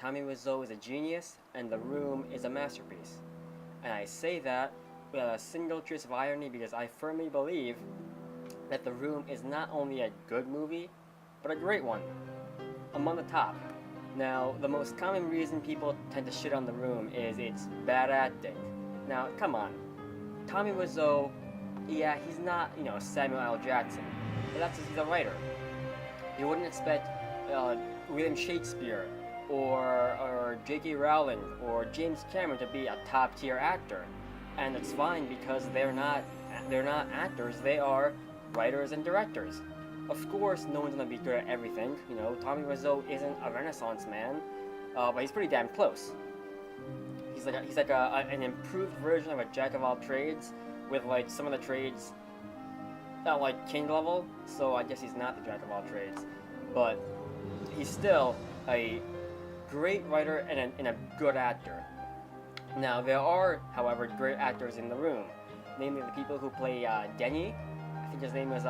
Tommy Wiseau is a genius, and The Room is a masterpiece. And I say that with a single trace of irony because I firmly believe that The Room is not only a good movie, but a great one. Among the top. Now, the most common reason people tend to shit on The Room is it's bad acting. Now, come on. Tommy Wiseau, yeah, he's not, Samuel L. Jackson, but he's a writer. You wouldn't expect William Shakespeare or J.K. Rowling or James Cameron to be a top-tier actor, and it's fine because they're not actors. They are writers and directors. Of course, no one's gonna be good at everything. Tommy Wiseau isn't a Renaissance man, but he's pretty damn close. He's like an improved version of a jack of all trades, with like some of the trades at like king level. So I guess he's not the jack of all trades, but he's still a great writer and a good actor. Now there are, however, great actors in The Room, namely the people who play Denny. I think his name is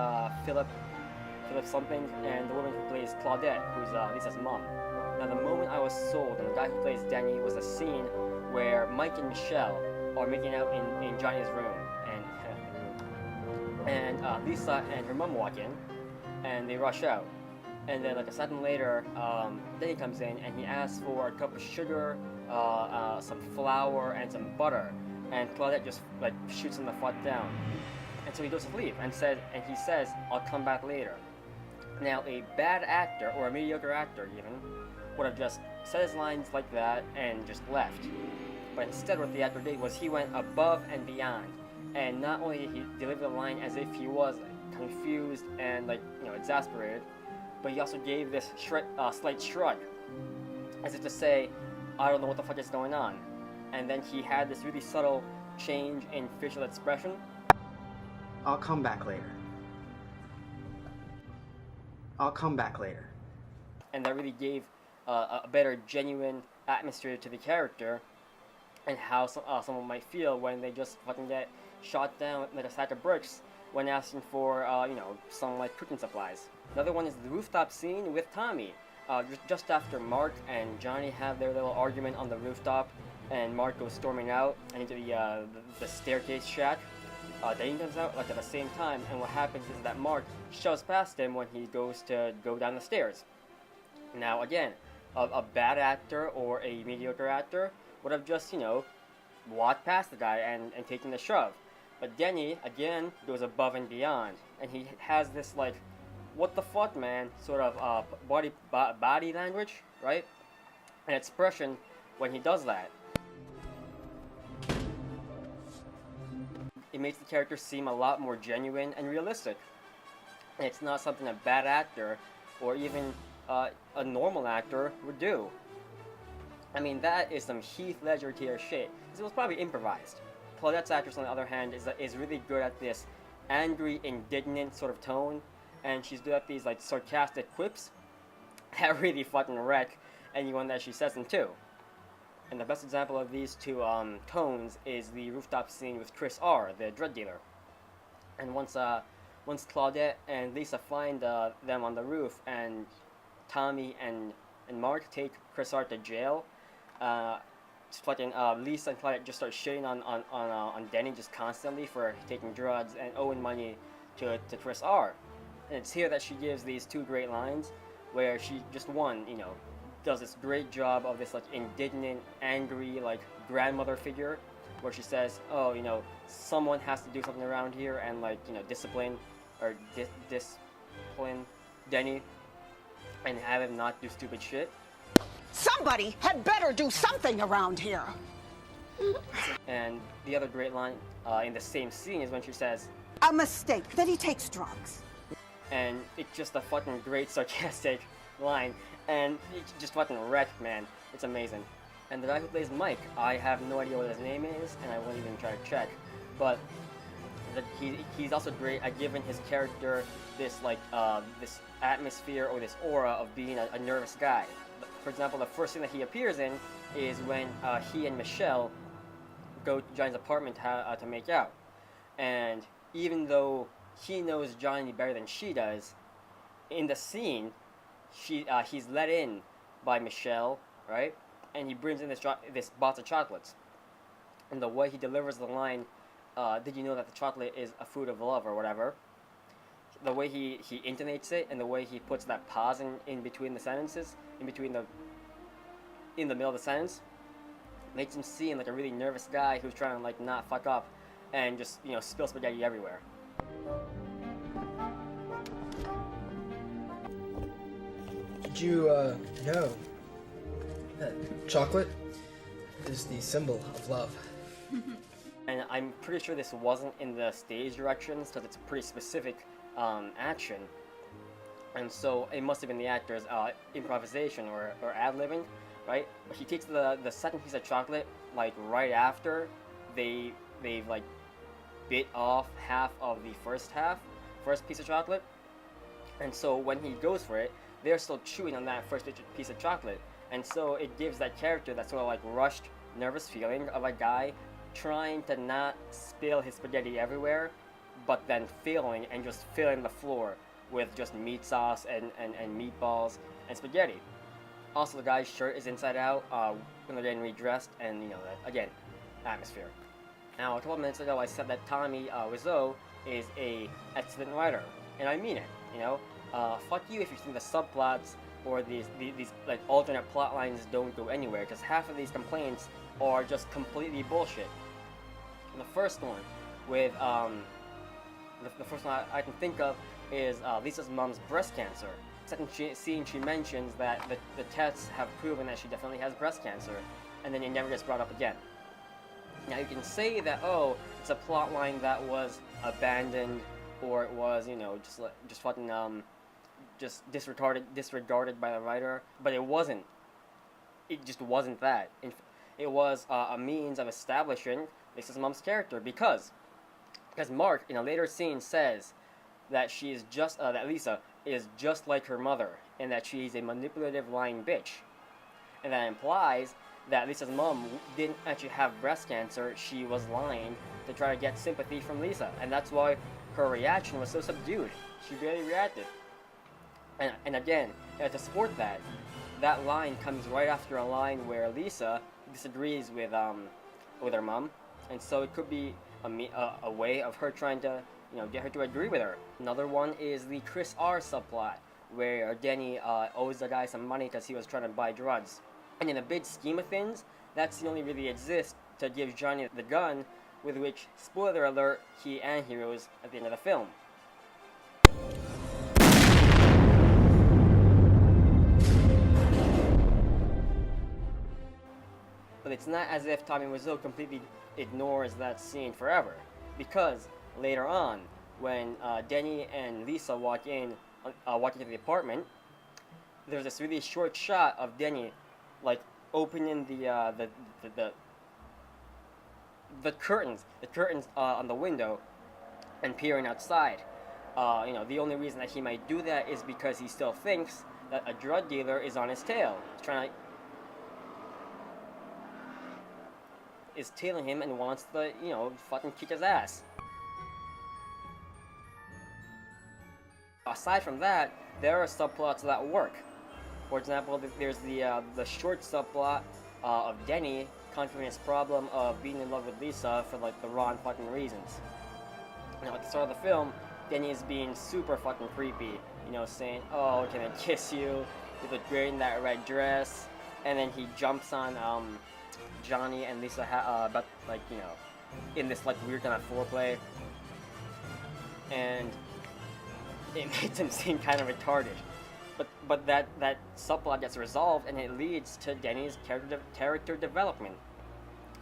Philip something, and the woman who plays Claudette, who's Lisa's mom. Now the moment I was sold on the guy who plays Denny was a scene where Mike and Michelle are making out in Johnny's room, and Lisa and her mom walk in, and they rush out. And then like a second later, Denny comes in and he asks for a cup of sugar, some flour, and some butter. And Claudette just like shoots him the fuck down. And so he goes to leave and he says, "I'll come back later." Now a bad actor, or a mediocre actor even, would have just said his lines like that and just left. But instead what the actor did was he went above and beyond. And not only did he deliver the line as if he was confused and exasperated, but he also gave this slight shrug, as if to say, "I don't know what the fuck is going on." And then he had this really subtle change in facial expression. "I'll come back later. I'll come back later." And that really gave a better, genuine atmosphere to the character, and how someone might feel when they just fucking get shot down like a sack of bricks when asking for, some cooking supplies. Another one is the rooftop scene with Tommy. Just after Mark and Johnny have their little argument on the rooftop, and Mark goes storming out and into the staircase shack. Danny comes out at the same time, and what happens is that Mark shoves past him when he goes to go down the stairs. Now again, a bad actor or a mediocre actor would have just, walked past the guy and taken the shove. But Denny, again, goes above and beyond, and he has this what the fuck, man, sort of body language, right? An expression when he does that. It makes the character seem a lot more genuine and realistic. And it's not something a bad actor, or even a normal actor, would do. I mean, that is some Heath Ledger tier shit. This was probably improvised. Claudette's actress, on the other hand, is really good at this angry, indignant sort of tone, and she's good at these sarcastic quips that really fucking wreck anyone that she says them to. And the best example of these two tones is the rooftop scene with Chris R., the drug dealer. And once Claudette and Lisa find them on the roof, and Tommy and Mark take Chris R. to jail, Lisa and Claudette just start shitting on Denny just constantly for taking drugs and owing money to Chris R. And it's here that she gives these two great lines, where she just does this great job of this indignant, angry grandmother figure, where she says, "Oh, someone has to do something around here and discipline Denny and have him not do stupid shit." Somebody had better do something around here. And the other great line in the same scene is when she says, "A mistake that he takes drugs." And it's just a fucking great sarcastic line, and it's just fucking wrecked, man. It's amazing. And the guy who plays Mike, I have no idea what his name is, and I won't even try to check, but he's also great at giving his character this this atmosphere or this aura of being a nervous guy. For example, the first thing that he appears in is when he and Michelle go to Johnny's apartment to make out. And even though he knows Johnny better than she does, in the scene, he's let in by Michelle, right? And he brings in this box of chocolates. And the way he delivers the line, did you know that the chocolate is a food of love or whatever? The way he intonates it and the way he puts that pause in between the sentences, in the middle of the sentence, makes him seem like a really nervous guy who's trying to like not fuck up and just, you know, spill spaghetti everywhere. Did you know that chocolate is the symbol of love? And I'm pretty sure this wasn't in the stage directions because it's a pretty specific action. And so it must have been the actor's improvisation or ad-libbing, right? But he takes the second piece of chocolate like right after they've like bit off half of the first piece of chocolate. And so when he goes for it, they're still chewing on that first piece of chocolate. And so it gives that character that sort of like rushed, nervous feeling of a guy trying to not spill his spaghetti everywhere, but then failing and just filling the floor with just meat sauce and meatballs and spaghetti. Also, the guy's shirt is inside out when they're getting redressed, and, you know, again, atmosphere. Now, a couple minutes ago, I said that Tommy Wiseau is a excellent writer, and I mean it. You know, fuck you if you think the subplots or these like alternate plot lines don't go anywhere, because half of these complaints are just completely bullshit. And the first one with the first one I can think of is Lisa's mom's breast cancer. Second scene, she mentions that the tests have proven that she definitely has breast cancer, and then it never gets brought up again. Now you can say that, oh, it's a plot line that was abandoned, or it was, you know, just fucking just disregarded by the writer, but it wasn't. It just wasn't that. It was a means of establishing Lisa's mom's character because Mark in a later scene says that she is that Lisa is just like her mother, and that she's a manipulative, lying bitch, and that implies that Lisa's mom didn't actually have breast cancer. She was lying to try to get sympathy from Lisa, and that's why her reaction was so subdued. She barely reacted. And again, to support that line comes right after a line where Lisa disagrees with her mom, and so it could be a way of her trying to, you know, get her to agree with her. Another one is the Chris R subplot, where Denny owes the guy some money because he was trying to buy drugs. And in a big scheme of things, that scene only really exists to give Johnny the gun with which, spoiler alert, he anti-heroes at the end of the film. But it's not as if Tommy Wiseau completely ignores that scene forever, because later on, when Denny and Lisa walk into the apartment, there's this really short shot of Denny, like, opening the curtains on the window and peering outside. You know, the only reason that he might do that is because he still thinks that a drug dealer is on his tail, is tailing him and wants to, you know, fucking kick his ass. Aside from that, there are subplots that work. For example, there's the short subplot of Denny conquering his problem of being in love with Lisa for like the wrong fucking reasons. Now at the start of the film, Denny is being super fucking creepy, you know, saying, "Oh, can I kiss you? You look great in that red dress," and then he jumps on Johnny and Lisa about, like, you know, in this like weird kind of foreplay, and it makes him seem kind of retarded. But that subplot gets resolved, and it leads to Denny's character development.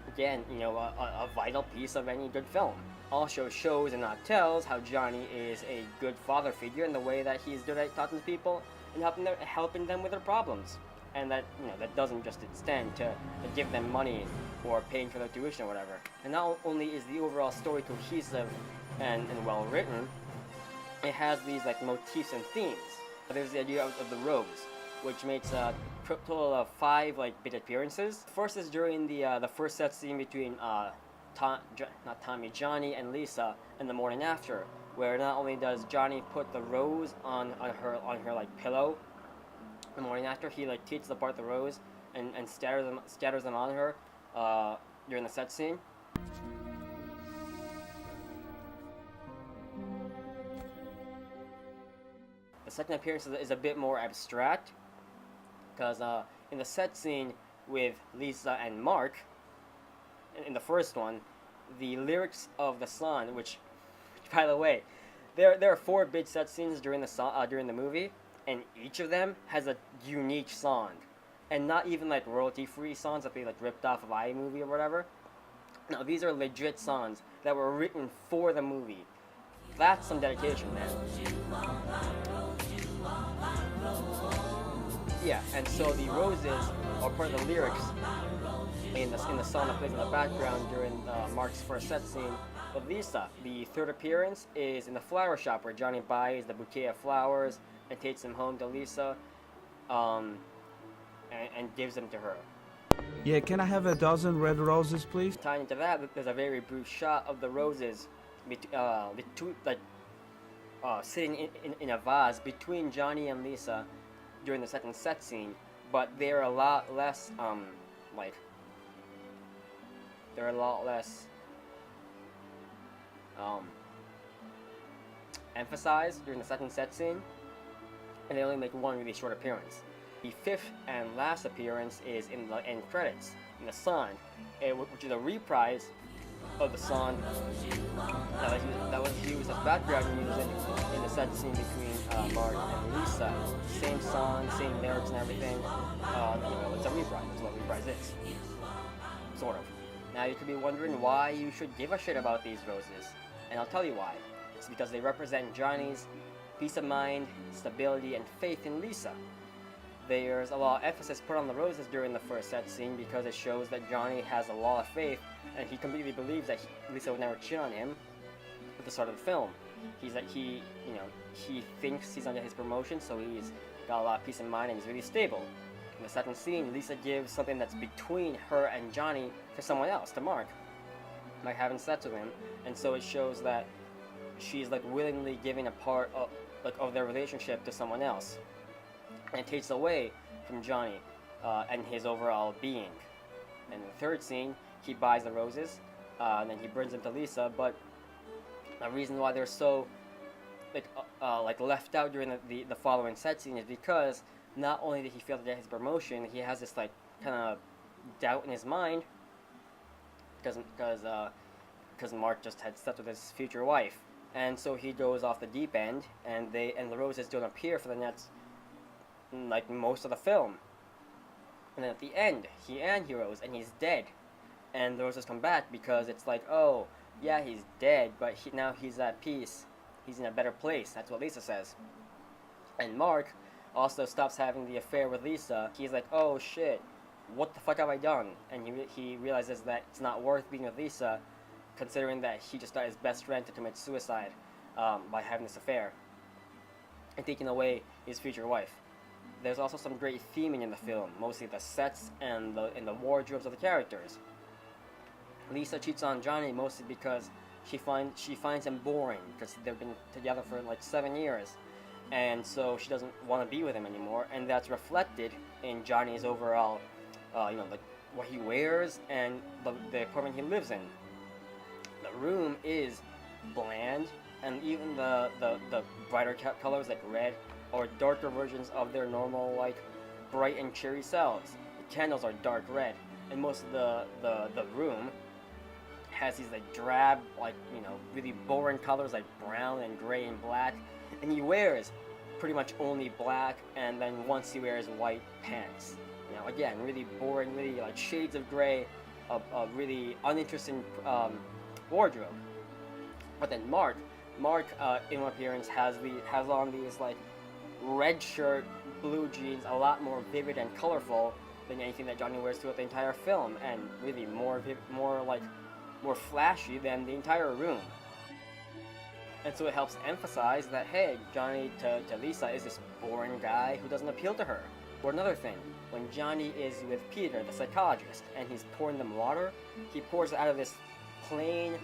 Again, you know, a vital piece of any good film. Also shows and not tells how Johnny is a good father figure in the way that he's good at talking to people and helping them with their problems. And that, you know, that doesn't just extend to give them money or paying for their tuition or whatever. And not only is the overall story cohesive and well written, it has these like motifs and themes. There's the idea of the rose, which makes a total of 5 like bit appearances. First is during the first set scene between Johnny and Lisa in the morning after, where not only does Johnny put the rose on her like pillow the morning after, he like takes apart the rose and scatters them on her during the set scene. The second appearance is a bit more abstract, because in the set scene with Lisa and Mark, in the first one, the lyrics of the song, which by the way, there are 4 big set scenes during the movie, and each of them has a unique song, and not even like royalty-free songs that they like ripped off of iMovie or whatever. No, these are legit songs that were written for the movie. That's some dedication, man. Yeah, and so the roses are part of the lyrics in the song that plays in the background during Mark's first set scene with Lisa. The third appearance is in the flower shop where Johnny buys the bouquet of flowers and takes them home to Lisa, and gives them to her. Yeah, can I have a dozen red roses, please? Tying into that, there's a very brief shot of the roses sitting in a vase between Johnny and Lisa during the second set scene, but they're a lot less emphasized during the second set scene, and they only make one really short appearance. The fifth and last appearance is in the end credits, in the song, which is a reprise of the song that was used as background music in the set scene between Mark and Lisa. Same song, same lyrics and everything. It's a reprise. That's what reprise is. Sort of. Now you could be wondering why you should give a shit about these roses, and I'll tell you why. It's because they represent Johnny's peace of mind, stability, and faith in Lisa. There's a lot of emphasis put on the roses during the first set scene because it shows that Johnny has a lot of faith, and he completely believes that Lisa would never cheat on him at the start of the film. He thinks he's under his promotion, so he's got a lot of peace of mind and he's really stable. In the second scene, Lisa gives something that's between her and Johnny to someone else, to Mark, like having sex with him, and so it shows that she's like willingly giving a part of their relationship to someone else, and it takes away from Johnny and his overall being. And in the third scene, he buys the roses, and then he brings them to Lisa. But the reason why they're so left out during the following set scene is because not only did he fail to get his promotion, he has this like kind of doubt in his mind because Mark just had slept with his future wife, and so he goes off the deep end, and the roses don't appear for the next most of the film. And then at the end, he rose and he's dead, and the roses come back because it's like, oh yeah, he's dead, but now he's at peace. He's in a better place. That's what Lisa says. And Mark also stops having the affair with Lisa. He's like, oh shit, what the fuck have I done? And he realizes that it's not worth being with Lisa, considering that he just got his best friend to commit suicide by having this affair and taking away his future wife. There's also some great theming in the film, mostly the sets and the wardrobes of the characters. Lisa cheats on Johnny mostly because she finds him boring, because they've been together for like 7 years, and so she doesn't want to be with him anymore, and that's reflected in Johnny's overall, what he wears and the apartment he lives in. The room is bland, and even the brighter colors like red or darker versions of their normal like bright and cheery selves. The candles are dark red, and most of the room has these like drab, really boring colors like brown and gray and black, and he wears pretty much only black, and then once he wears white pants. Again, really boring, really like shades of gray, a really uninteresting wardrobe. But then Mark in one appearance has on these like red shirt, blue jeans, a lot more vivid and colorful than anything that Johnny wears throughout the entire film, and really more flashy than the entire room. And so it helps emphasize that, hey, Johnny to Lisa is this boring guy who doesn't appeal to her. Or another thing, when Johnny is with Peter, the psychologist, and he's pouring them water, he pours it out of this plain,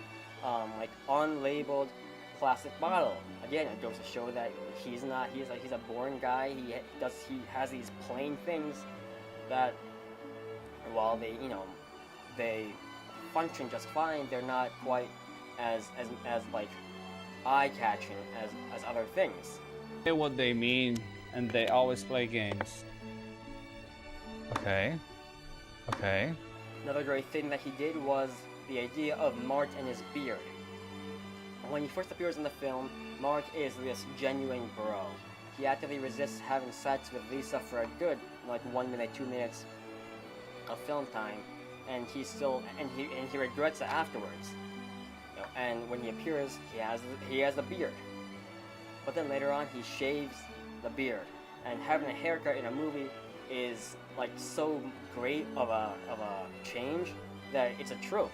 unlabeled plastic bottle. Again, it goes to show that he's a boring guy. He has these plain things that while they, they function just fine, they're not quite as like eye-catching as other things. They know what they mean, and they always play games. Okay. Okay. Another great thing that he did was the idea of Mark and his beard. When he first appears in the film, Mark is this genuine bro. He actively resists having sex with Lisa for a good, like 1 minute, 2 minutes of film time, and he regrets it afterwards. And when he appears, he has a beard. But then later on, he shaves the beard, and having a haircut in a movie is like so great of a change that it's a trope,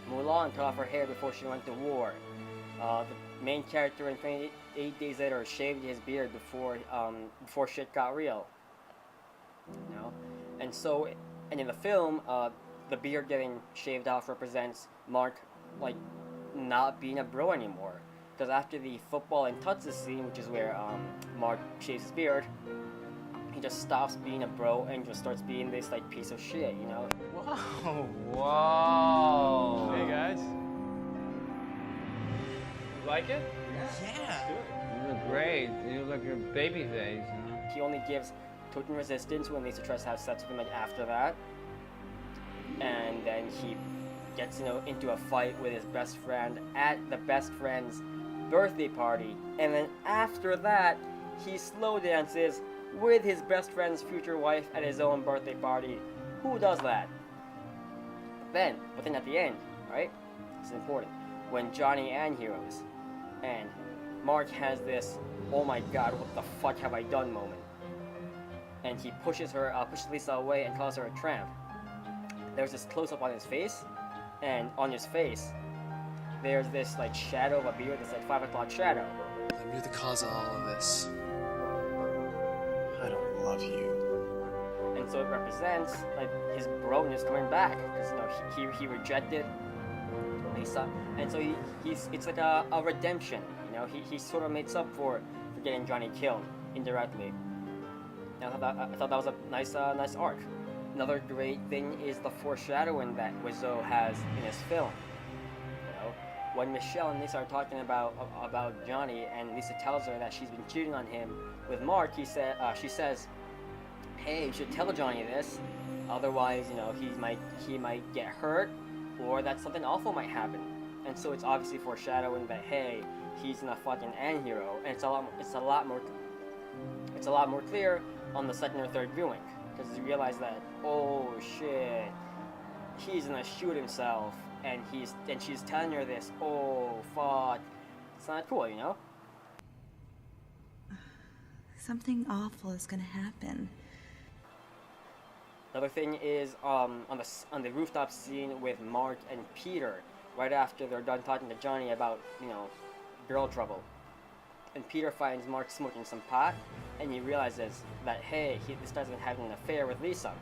Mulan cut off her hair before she went to war. The main character in 28 Days Later shaved his beard before shit got real. And in the film, the beard getting shaved off represents Mark like not being a bro anymore. Because after the football and tutsis scene, which is where Mark shaves his beard, he just stops being a bro and just starts being this like piece of shit, Whoa, whoa. Hey guys. You like it? Yeah. You look great. You look like your baby face, He only gives total resistance when Lisa tries to have sex with him like after that. And then he gets into a fight with his best friend at the best friend's birthday party. And then after that, he slow dances with his best friend's future wife at his own birthday party. Who does that? But then at the end, right? It's important. When Johnny and Heroes and Mark has this, oh my god, what the fuck have I done moment. And he pushes Lisa away and calls her a tramp. There's this close-up on his face, and on his face, there's this like shadow of a beard, this like 5 o'clock shadow. You're the cause of all of this. I don't love you. And so it represents like his broness coming back, because he rejected Lisa, and so it's like a redemption. He sort of makes up for getting Johnny killed indirectly. I thought that was a nice arc. Another great thing is the foreshadowing that Wiseau has in his film. When Michelle and Lisa are talking about Johnny, and Lisa tells her that she's been cheating on him with Mark, she says, "Hey, you should tell Johnny this, otherwise, he might get hurt, or that something awful might happen." And so it's obviously foreshadowing that, hey, he's in a fucking anti-hero, and it's a lot more clear on the second or third viewing, because you realize that, oh shit, he's gonna shoot himself, and she's telling her this. Oh fuck, it's not cool, Something awful is gonna happen. Another thing is on the rooftop scene with Mark and Peter, right after they're done talking to Johnny about girl trouble, and Peter finds Mark smoking some pot, and he realizes that, hey, this guy's been having an affair with Lisa.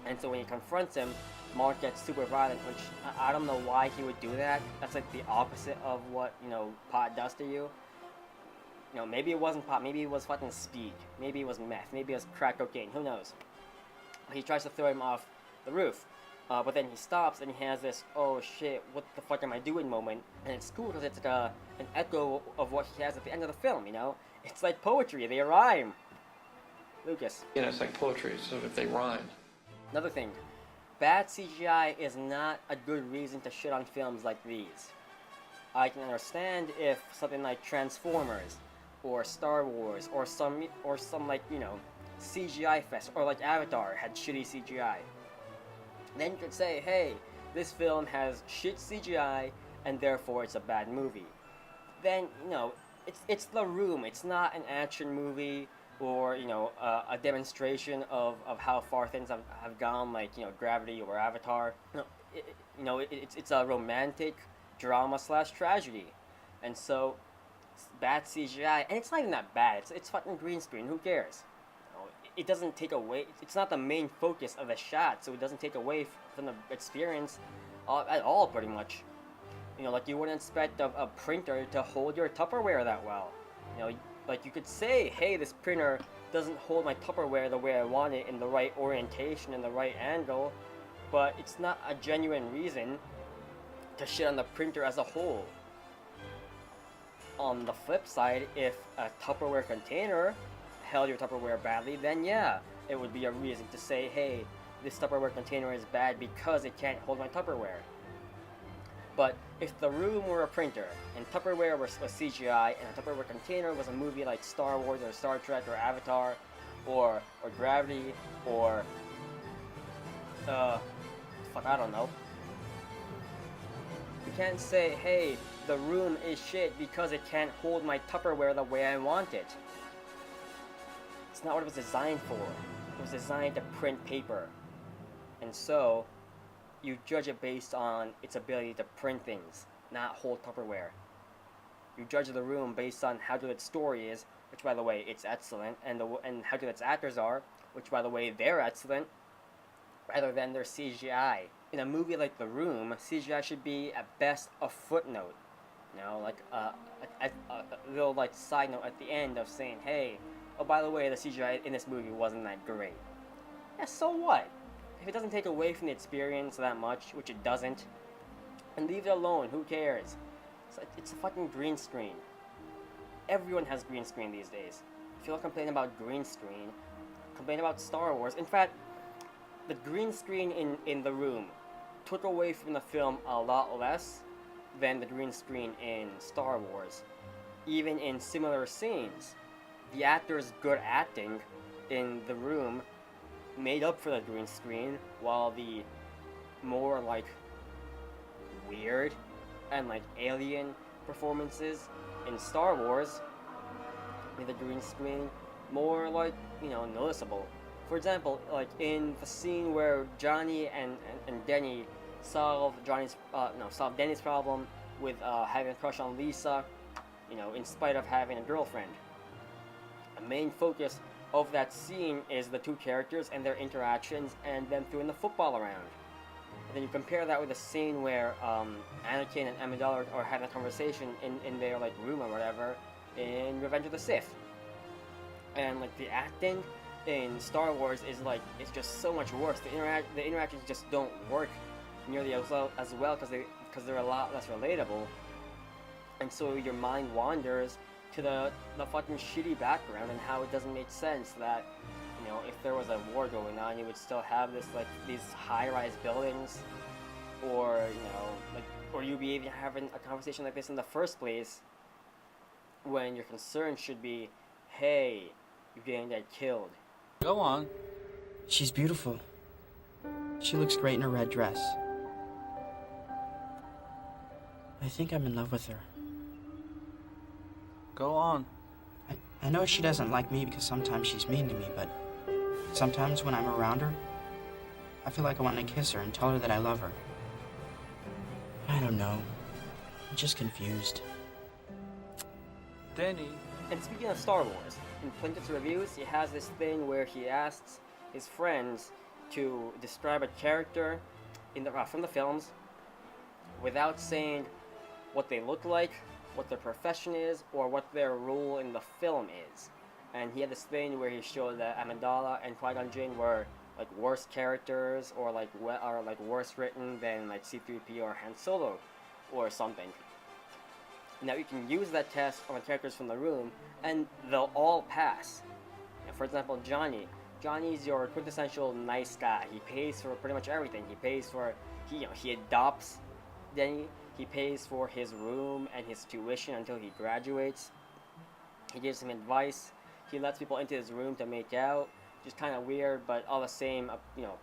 And so when he confronts him, Mark gets super violent, which I don't know why he would do that. That's like the opposite of what pot does to you. Maybe it wasn't pot, maybe it was fucking speed, maybe it was meth, maybe it was crack cocaine, who knows. He tries to throw him off the roof, but then he stops and he has this, oh shit, what the fuck am I doing moment. And it's cool because it's like an echo of what he has at the end of the film, It's like poetry, they rhyme. Lucas. It's like poetry, so if they rhyme. Another thing, bad CGI is not a good reason to shit on films like these. I can understand if something like Transformers, or Star Wars, or some like, CGI fest, or like Avatar had shitty CGI. Then you could say, hey, this film has shit CGI, and therefore it's a bad movie. Then, it's The Room, it's not an action movie, or, a demonstration of how far things have gone, like, Gravity or Avatar. It's a romantic drama / tragedy. And so, it's bad CGI, and it's not even that bad, it's fucking green screen, who cares? It doesn't take away, it's not the main focus of the shot, so it doesn't take away from the experience at all, pretty much. Like you wouldn't expect a printer to hold your Tupperware that well. Like you could say, hey, this printer doesn't hold my Tupperware the way I want it in the right orientation and the right angle, but it's not a genuine reason to shit on the printer as a whole. On the flip side, if a Tupperware container held your Tupperware badly, then yeah, it would be a reason to say, hey, this Tupperware container is bad because it can't hold my Tupperware. But if the room were a printer, and Tupperware was CGI, and a Tupperware container was a movie like Star Wars or Star Trek or Avatar, or Gravity, or fuck, I don't know. You can't say, hey, the room is shit because it can't hold my Tupperware the way I want it. It's not what it was designed for. It was designed to print paper. And so, you judge it based on its ability to print things, not hold Tupperware. You judge the room based on how good its story is, which by the way, it's excellent, and how good its actors are, which by the way, they're excellent, rather than their CGI. In a movie like The Room, CGI should be at best a footnote. You know, like a little like side note at the end of saying, hey, oh by the way, the CGI in this movie wasn't that great. Yeah, so what? If it doesn't take away from the experience that much, which it doesn't, and leave it alone, who cares? It's a fucking green screen. Everyone has green screen these days. If you'll complain about green screen, complain about Star Wars. In fact, the green screen in The Room took away from the film a lot less than the green screen in Star Wars. Even in similar scenes, the actors' good acting in The Room made up for the green screen, while the more like weird and like alien performances in Star Wars made the green screen more like, you know, noticeable. For example, like in the scene where Johnny and Denny solve Denny's problem with having a crush on Lisa, you know, in spite of having a girlfriend. The main focus of that scene is the two characters and their interactions, and them throwing the football around. And then you compare that with a scene where Anakin and Amidala are having a conversation in their like room or whatever in Revenge of the Sith. And like the acting in Star Wars is like, it's just so much worse. The interactions just don't work nearly as well because they're a lot less relatable. And so your mind wanders to the fucking shitty background and how it doesn't make sense that, you know, if there was a war going on, you would still have this like these high-rise buildings, or you know, like, or you'd be even having a conversation like this in the first place, when your concern should be, hey, you're getting that killed. Go on. She's beautiful. She looks great in her red dress. I think I'm in love with her. Go on. I know she doesn't like me because sometimes she's mean to me, but sometimes when I'm around her, I feel like I want to kiss her and tell her that I love her. I don't know. I'm just confused. Denny. And speaking of Star Wars, in Plinket's reviews, he has this thing where he asks his friends to describe a character in from the films without saying what they look like, what their profession is, or what their role in the film is. And he had this thing where he showed that Amidala and Qui-Gon Jinn were like worse characters, or like worse written than like C-3PO or Han Solo or something. Now you can use that test on the characters from The Room, and they'll all pass. For example, Johnny's your quintessential nice guy. He pays for pretty much everything. He pays for, he adopts Denny. He pays for his room and his tuition until he graduates. He gives him advice. He lets people into his room to make out. Just kind of weird, but all the same,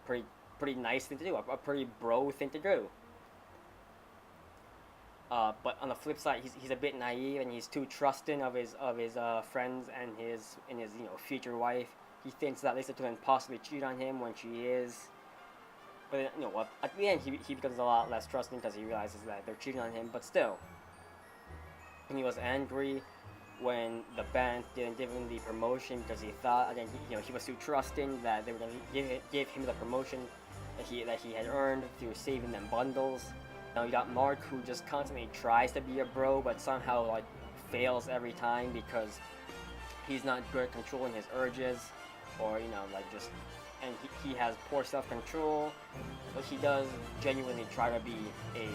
pretty nice thing to do. A pretty bro thing to do. But on the flip side, he's a bit naive and he's too trusting of his friends and his future wife. He thinks that Lisa couldn't possibly cheat on him when she is. But at the end he becomes a lot less trusting because he realizes that they're cheating on him. But still, and he was angry when the band didn't give him the promotion because he thought, again, he was too trusting that they were going to give him the promotion that he had earned through saving them bundles. Now you got Mark, who just constantly tries to be a bro, but somehow like fails every time because he's not good at controlling his urges, or like just, and he has poor self-control, but he does genuinely try to be a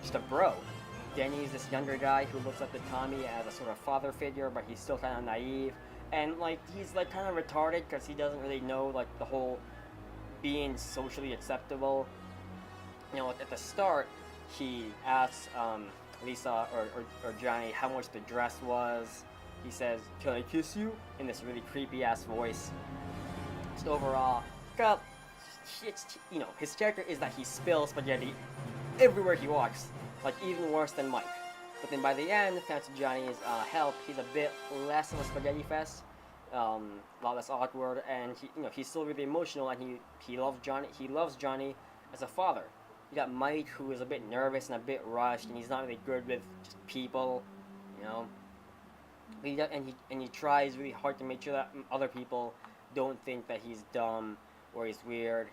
just a bro. Denny's this younger guy who looks up to Tommy as a sort of father figure, but he's still kind of naive, and like he's like kind of retarded because he doesn't really know like the whole being socially acceptable. At the start, he asks Lisa or Johnny how much the dress was. He says, "Can I kiss you?" in this really creepy ass voice. Just overall, his character is that he spills spaghetti everywhere he walks, like even worse than Mike. But then by the end, thanks to Johnny's help, he's a bit less of a spaghetti fest, a lot less awkward, and he's still really emotional, and he loves Johnny. He loves Johnny as a father. You got Mike, who is a bit nervous and a bit rushed, and he's not really good with just people, And he tries really hard to make sure that other people don't think that he's dumb or he's weird.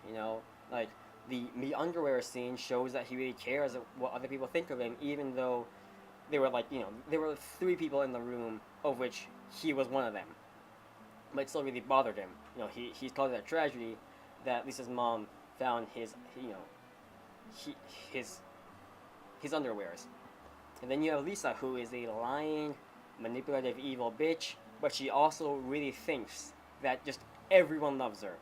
Like the underwear scene shows that he really cares what other people think of him, even though there were 3 people in the room, of which he was one of them. But it still really bothered him. He called it a tragedy that Lisa's mom found his underwears. And then you have Lisa, who is a lying, manipulative, evil bitch, but she also really thinks that just everyone loves her.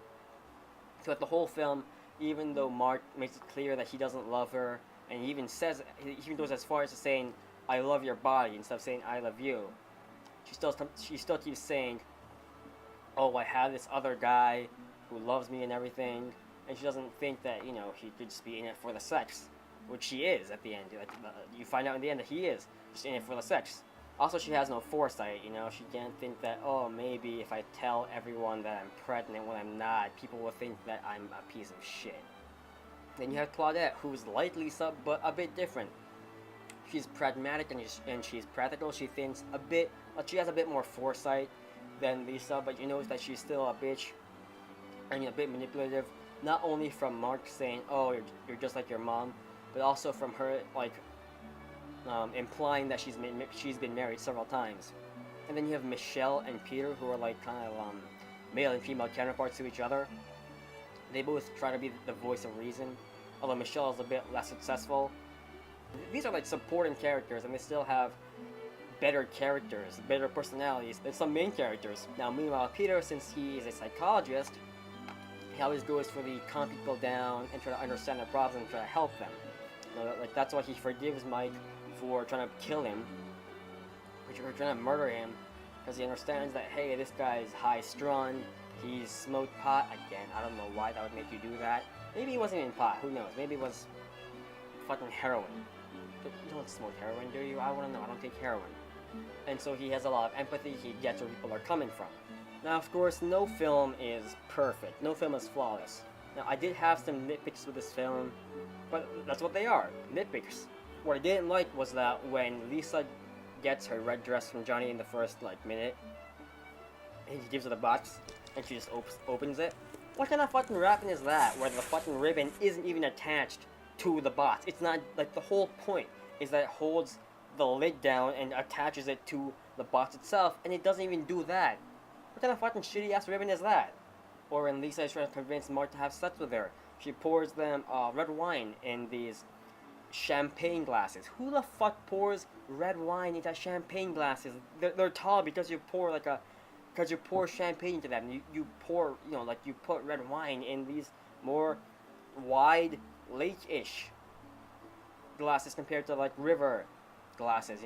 Throughout the whole film, even though Mark makes it clear that he doesn't love her, and he even goes as far as to saying, "I love your body," instead of saying, "I love you," she still keeps saying, "Oh, I have this other guy who loves me and everything," and she doesn't think that he could just be in it for the sex, which she is at the end. You find out in the end that he is just in it for the sex. Also, she has no foresight. She can't think that, oh, maybe if I tell everyone that I'm pregnant when I'm not, people will think that I'm a piece of shit. Then you have Claudette, who's like Lisa, but a bit different. She's pragmatic and she's practical. She thinks she has a bit more foresight than Lisa, but you notice that she's still a bitch and a bit manipulative. Not only from Mark saying, "Oh, you're just like your mom," but also from her implying that she's been married several times. And then you have Michelle and Peter, who are like kind of male and female counterparts to each other. They both try to be the voice of reason, although Michelle is a bit less successful. These are like supporting characters, and they still have better characters, better personalities than some main characters. Now, meanwhile, Peter, since he is a psychologist, he always goes for the calm people down and try to understand their problems and try to help them. That's why he forgives Mike for trying to kill him, or trying to murder him, because he understands that, hey, this guy's high-strung, he's smoked pot again. I don't know why that would make you do that. Maybe it wasn't even pot, who knows? Maybe it was fucking heroin. You don't smoke heroin, do you? I want to know. I don't take heroin. And so he has a lot of empathy. He gets where people are coming from. Now, of course, no film is perfect. No film is flawless. Now, I did have some nitpicks with this film, but that's what they are, nitpicks. What I didn't like was that when Lisa gets her red dress from Johnny in the first, minute, and he gives her the box, and she just opens it. What kind of fucking wrapping is that, where the fucking ribbon isn't even attached to the box? It's not, the whole point is that it holds the lid down and attaches it to the box itself, and it doesn't even do that. What kind of fucking shitty ass ribbon is that? Or when Lisa is trying to convince Mark to have sex with her, she pours them red wine in these champagne glasses. Who the fuck pours red wine into champagne glasses? They're tall because you pour because you pour champagne into them. You pour, you put red wine in these more wide, lake-ish glasses compared to river glasses,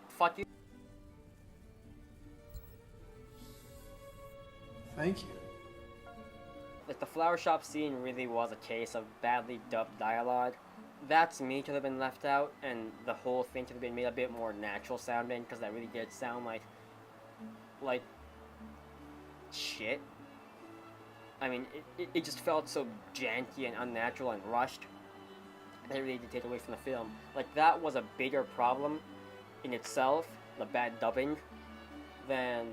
Fuck you. Thank you. The flower shop scene really was a case of badly dubbed dialogue. That to me could have been left out, and the whole thing could have been made a bit more natural sounding, because that really did sound like shit. I mean, it just felt so janky and unnatural and rushed. That really did take away from the film. That was a bigger problem in itself, the bad dubbing, than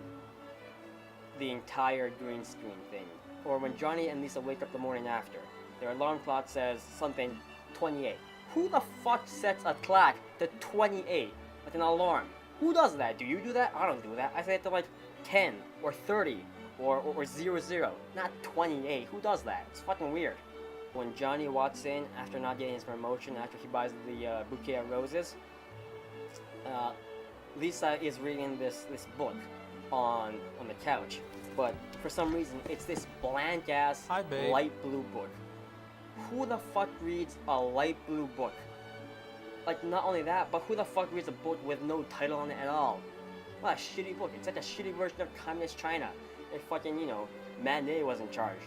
the entire green screen thing. Or when Johnny and Lisa wake up the morning after, their alarm clock says something 28. Who the fuck sets a clock to 28? Like an alarm. Who does that? Do you do that? I don't do that. I say it to like 10 or 30 or 00, not 28. Who does that? It's fucking weird. When Johnny walks in after not getting his promotion, after he buys the bouquet of roses, Lisa is reading this book on the couch, but for some reason it's this blank ass light blue book. Who the fuck reads a light blue book? Like, not only that, but who the fuck reads a book with no title on it at all? What a shitty book. It's like a shitty version of Communist China. If fucking, you know, Manet was in charge.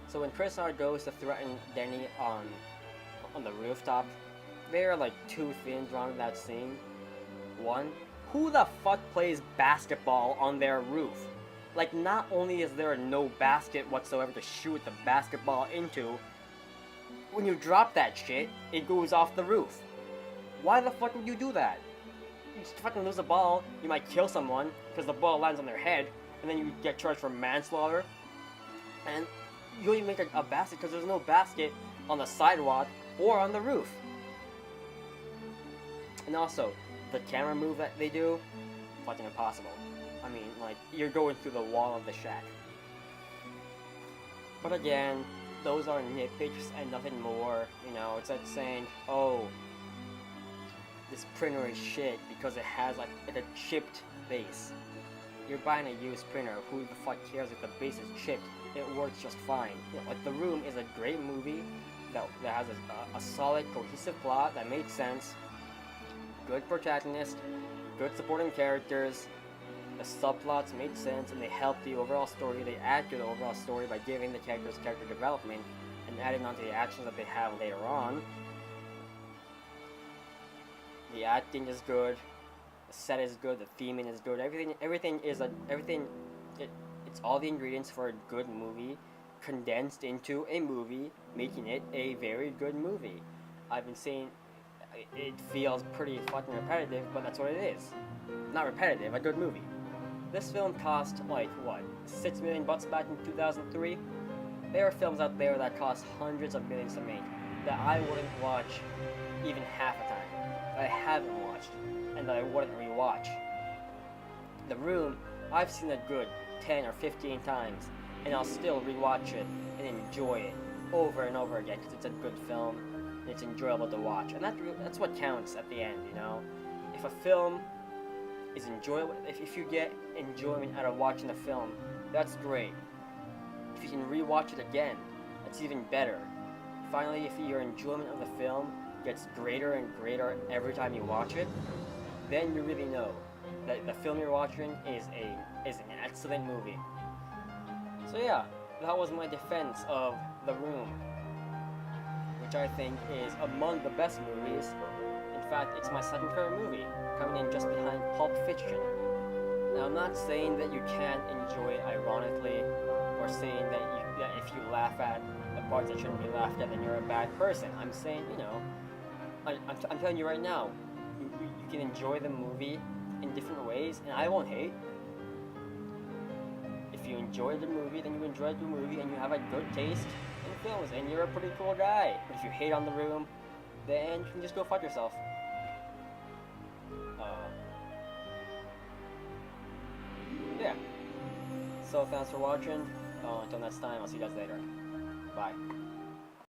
So when Chris Hart goes to threaten Denny on the rooftop, there are like two things wrong with that scene. One, who the fuck plays basketball on their roof? Like, not only is there no basket whatsoever to shoot the basketball into, when you drop that shit, it goes off the roof. Why the fuck would you do that? You just fucking lose a ball, you might kill someone because the ball lands on their head, and then you get charged for manslaughter. And you don't even make a basket because there's no basket on the sidewalk or on the roof. And also, the camera move that they do, fucking impossible. I mean, like, you're going through the wall of the shack. But again, those are nitpicks and nothing more. You know, it's like saying, oh, this printer is shit because it has like a chipped base. You're buying a used printer. Who the fuck cares if the base is chipped? It works just fine. You know, like, The Room is a great movie that has a solid, cohesive plot that made sense. Good protagonist, good supporting characters. The subplots made sense and they helped the overall story. They add to the overall story by giving the characters character development and adding on to the actions that they have later on. The acting is good. The set is good. The theming is good. It's all the ingredients for a good movie condensed into a movie, making it a very good movie. I've been saying it feels pretty fucking repetitive, but that's what it is. Not repetitive, a good movie. This film cost, like, what, $6 million back in 2003? There are films out there that cost hundreds of millions to make that I wouldn't watch even half a time, that I haven't watched, and that I wouldn't rewatch. The Room, I've seen a good 10 or 15 times, and I'll still rewatch it and enjoy it over and over again because it's a good film and it's enjoyable to watch. And that's what counts at the end, you know? If a film is enjoyable, if you get enjoyment out of watching the film, that's great. If you can rewatch it again, that's even better. Finally, if your enjoyment of the film gets greater and greater every time you watch it, then you really know that the film you're watching is an excellent movie. So yeah, that was my defense of The Room, which I think is among the best movies. In fact, it's my second favorite movie, coming in just behind Pulp Fiction. Now, I'm not saying that you can't enjoy it ironically, or saying that if you laugh at the parts that shouldn't be laughed at, then you're a bad person. I'm saying, you know, I'm telling you right now, you can enjoy the movie in different ways, and I won't hate. If you enjoy the movie, then you enjoy the movie, and you have a good taste in films, and you're a pretty cool guy. But if you hate on The Room, then you can just go fuck yourself. Yeah. So thanks for watching. Until next time, I'll see you guys later. Bye.